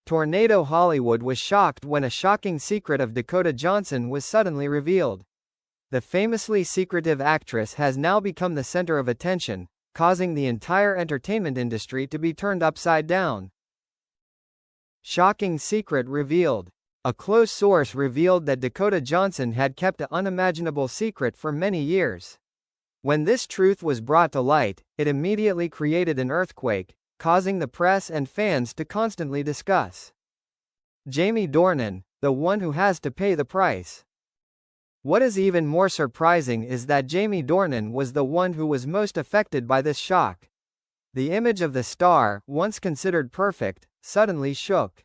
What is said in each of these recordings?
Tornado Hollywood was shocked when a shocking secret of Dakota Johnson was suddenly revealed. The famously secretive actress has now become the center of attention, causing the entire entertainment industry to be turned upside down. Shocking secret revealed. A close source revealed that Dakota Johnson had kept an unimaginable secret for many years. When this truth was brought to light, it immediately created an earthquake, causing the press and fans to constantly discuss. Jamie Dornan, the one who has to pay the price. What is even more surprising is that Jamie Dornan was the one who was most affected by this shock. The image of the star, once considered perfect, suddenly shook.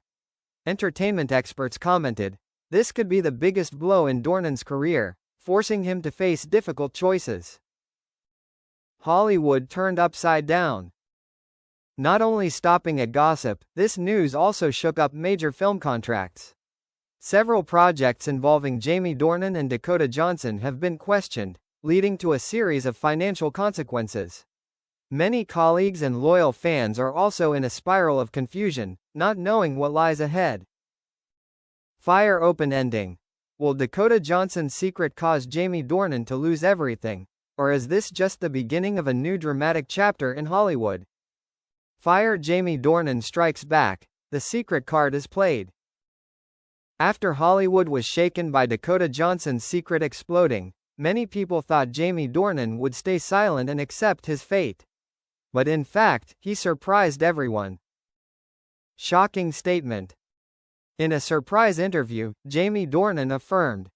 Entertainment experts commented, "This could be the biggest blow in Dornan's career, forcing him to face difficult choices." Hollywood turned upside down. Not only stopping at gossip, this news also shook up major film contracts. Several projects involving Jamie Dornan and Dakota Johnson have been questioned, leading to a series of financial consequences. Many colleagues and loyal fans are also in a spiral of confusion, not knowing what lies ahead. Fire open ending. Will Dakota Johnson's secret cause Jamie Dornan to lose everything, or is this just the beginning of a new dramatic chapter in Hollywood? Fire Jamie Dornan strikes back, the secret card is played. After Hollywood was shaken by Dakota Johnson's secret exploding, many people thought Jamie Dornan would stay silent and accept his fate. But in fact, he surprised everyone. Shocking statement. In a surprise interview, Jamie Dornan affirmed,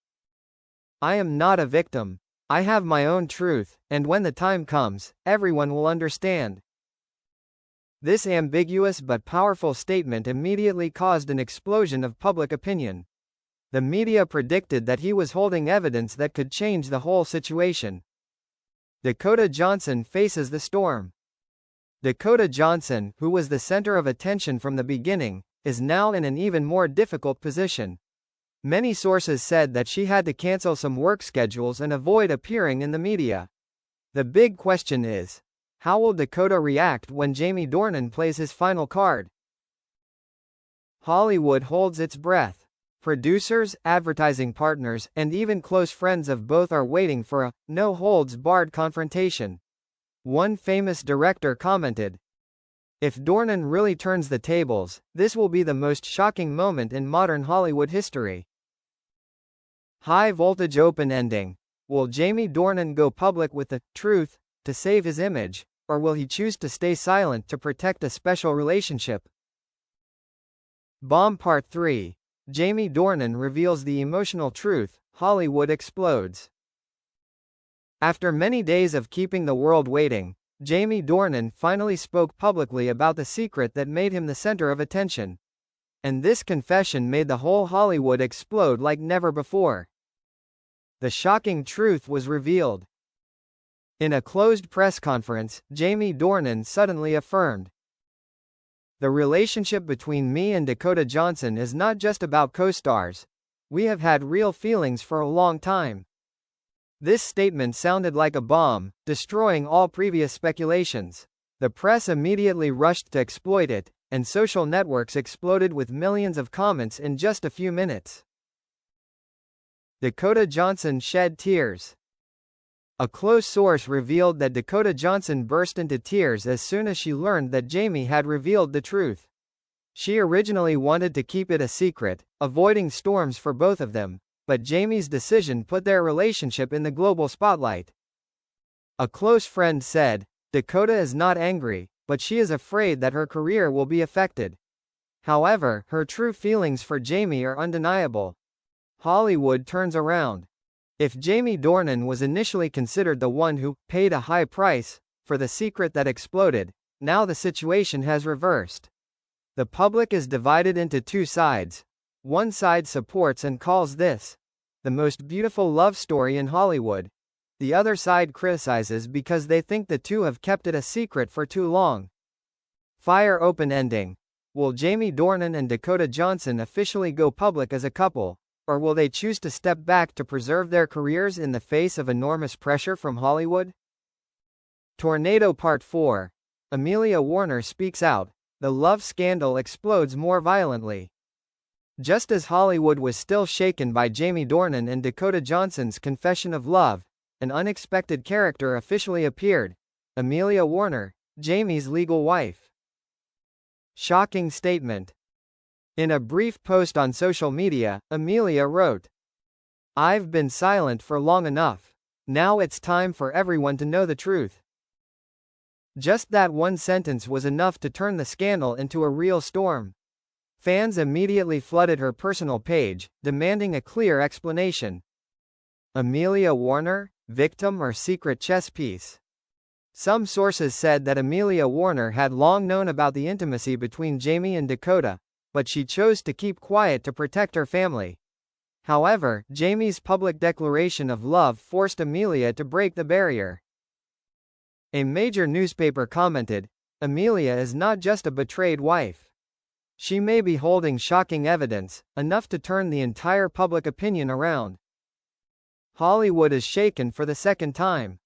"I am not a victim. I have my own truth, and when the time comes, everyone will understand." This ambiguous but powerful statement immediately caused an explosion of public opinion. The media predicted that he was holding evidence that could change the whole situation. Dakota Johnson faces the storm. Dakota Johnson, who was the center of attention from the beginning, is now in an even more difficult position. Many sources said that she had to cancel some work schedules and avoid appearing in the media. The big question is, how will Dakota react when Jamie Dornan plays his final card? Hollywood holds its breath. Producers, advertising partners, and even close friends of both are waiting for a no-holds-barred confrontation. One famous director commented, "If Dornan really turns the tables, this will be the most shocking moment in modern Hollywood history." High voltage open ending. Will Jamie Dornan go public with the truth to save his image, or will he choose to stay silent to protect a special relationship? Bomb Part 3. Jamie Dornan reveals the emotional truth, Hollywood explodes. After many days of keeping the world waiting, Jamie Dornan finally spoke publicly about the secret that made him the center of attention. And this confession made the whole Hollywood explode like never before. The shocking truth was revealed. In a closed press conference, Jamie Dornan suddenly affirmed, "The relationship between me and Dakota Johnson is not just about co-stars. We have had real feelings for a long time." This statement sounded like a bomb, destroying all previous speculations. The press immediately rushed to exploit it, and social networks exploded with millions of comments in just a few minutes. Dakota Johnson shed tears. A close source revealed that Dakota Johnson burst into tears as soon as she learned that Jamie had revealed the truth. She originally wanted to keep it a secret, avoiding storms for both of them, but Jamie's decision put their relationship in the global spotlight. A close friend said, "Dakota is not angry, but she is afraid that her career will be affected. However, her true feelings for Jamie are undeniable." Hollywood turns around. If Jamie Dornan was initially considered the one who paid a high price for the secret that exploded, now the situation has reversed. The public is divided into two sides. One side supports and calls this the most beautiful love story in Hollywood. The other side criticizes because they think the two have kept it a secret for too long. Fire open ending. Will Jamie Dornan and Dakota Johnson officially go public as a couple, or will they choose to step back to preserve their careers in the face of enormous pressure from Hollywood? Tornado Part 4. Amelia Warner speaks out. the love scandal explodes more violently. Just as Hollywood was still shaken by Jamie Dornan and Dakota Johnson's confession of love, an unexpected character officially appeared: Amelia Warner, Jamie's legal wife. Shocking statement. In a brief post on social media, Amelia wrote, "I've been silent for long enough. Now it's time for everyone to know the truth." Just that one sentence was enough to turn the scandal into a real storm. Fans immediately flooded her personal page, demanding a clear explanation. Amelia Warner, victim or secret chess piece? Some sources said that Amelia Warner had long known about the intimacy between Jamie and Dakota, but she chose to keep quiet to protect her family. However, Jamie's public declaration of love forced Amelia to break the barrier. A major newspaper commented, "Amelia is not just a betrayed wife. She may be holding shocking evidence, enough to turn the entire public opinion around." Hollywood is shaken for the second time.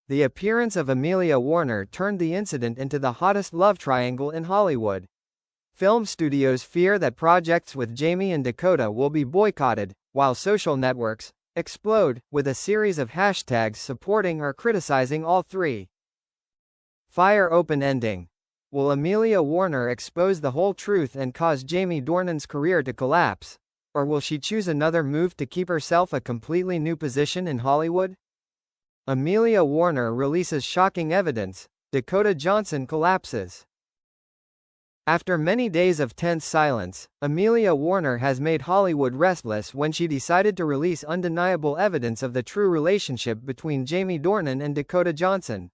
The appearance of Amelia Warner turned the incident into the hottest love triangle in Hollywood. Film studios fear that projects with Jamie and Dakota will be boycotted, while social networks explode with a series of hashtags supporting or criticizing all three. Fire open ending. Will Amelia Warner expose the whole truth and cause Jamie Dornan's career to collapse? Or will she choose another move to keep herself a completely new position in Hollywood? Amelia Warner releases shocking evidence. Dakota Johnson collapses. After many days of tense silence, Amelia Warner has made Hollywood restless when she decided to release undeniable evidence of the true relationship between Jamie Dornan and Dakota Johnson.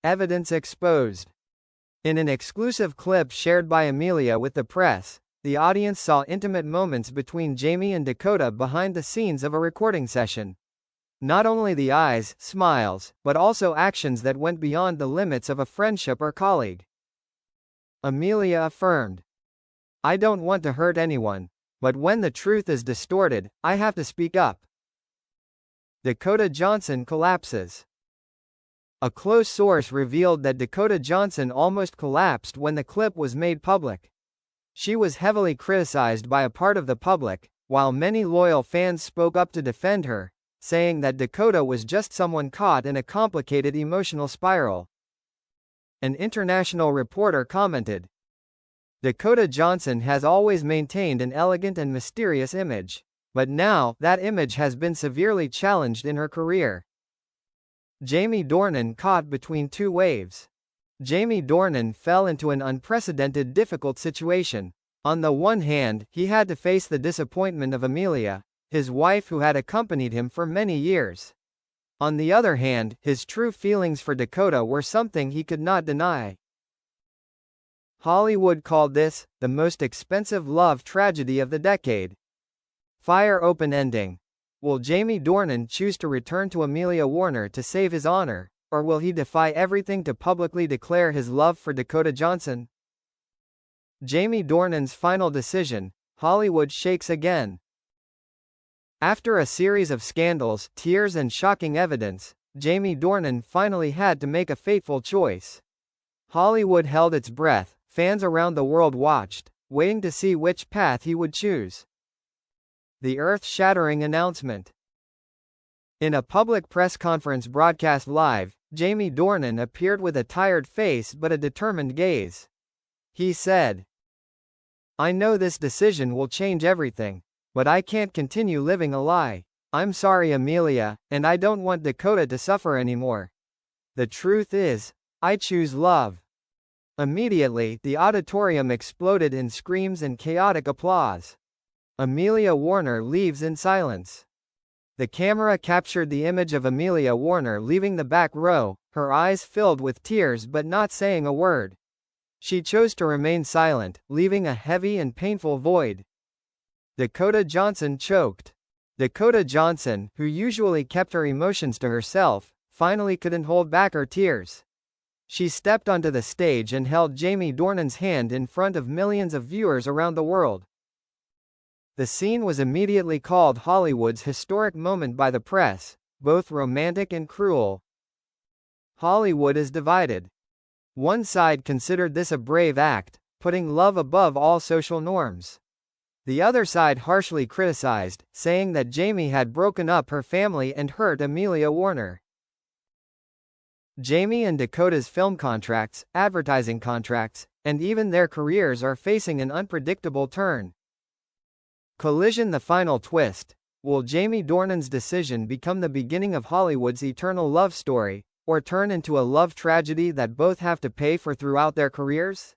Evidence exposed. In an exclusive clip shared by Amelia with the press, the audience saw intimate moments between Jamie and Dakota behind the scenes of a recording session. Not only the eyes, smiles, but also actions that went beyond the limits of a friendship or colleague. Amelia affirmed, "I don't want to hurt anyone, but when the truth is distorted, I have to speak up." Dakota Johnson collapses. A close source revealed that Dakota Johnson almost collapsed when the clip was made public. She was heavily criticized by a part of the public, while many loyal fans spoke up to defend her, saying that Dakota was just someone caught in a complicated emotional spiral. An international reporter commented, "Dakota Johnson has always maintained an elegant and mysterious image. But now, that image has been severely challenged in her career." Jamie Dornan caught between two waves. Jamie Dornan fell into an unprecedented difficult situation. On the one hand, he had to face the disappointment of Amelia, his wife who had accompanied him for many years. On the other hand, his true feelings for Dakota were something he could not deny. Hollywood called this the most expensive love tragedy of the decade. Fire open ending. Will Jamie Dornan choose to return to Amelia Warner to save his honor, or will he defy everything to publicly declare his love for Dakota Johnson? Jamie Dornan's final decision. Hollywood shakes again. After a series of scandals, tears and shocking evidence, Jamie Dornan finally had to make a fateful choice. Hollywood held its breath, fans around the world watched, waiting to see which path he would choose. The earth-shattering announcement. In a public press conference broadcast live, Jamie Dornan appeared with a tired face but a determined gaze. He said, "I know this decision will change everything. But I can't continue living a lie. I'm sorry, Amelia, and I don't want Dakota to suffer anymore. The truth is, I choose love." Immediately, the auditorium exploded in screams and chaotic applause. Amelia Warner leaves in silence. The camera captured the image of Amelia Warner leaving the back row, her eyes filled with tears but not saying a word. She chose to remain silent, leaving a heavy and painful void. Dakota Johnson choked. Dakota Johnson, who usually kept her emotions to herself, finally couldn't hold back her tears. She stepped onto the stage and held Jamie Dornan's hand in front of millions of viewers around the world. The scene was immediately called Hollywood's historic moment by the press, both romantic and cruel. Hollywood is divided. One side considered this a brave act, putting love above all social norms. The other side harshly criticized, saying that Jamie had broken up her family and hurt Amelia Warner. Jamie and Dakota's film contracts, advertising contracts, and even their careers are facing an unpredictable turn. Collision: the final twist. Will Jamie Dornan's decision become the beginning of Hollywood's eternal love story, or turn into a love tragedy that both have to pay for throughout their careers?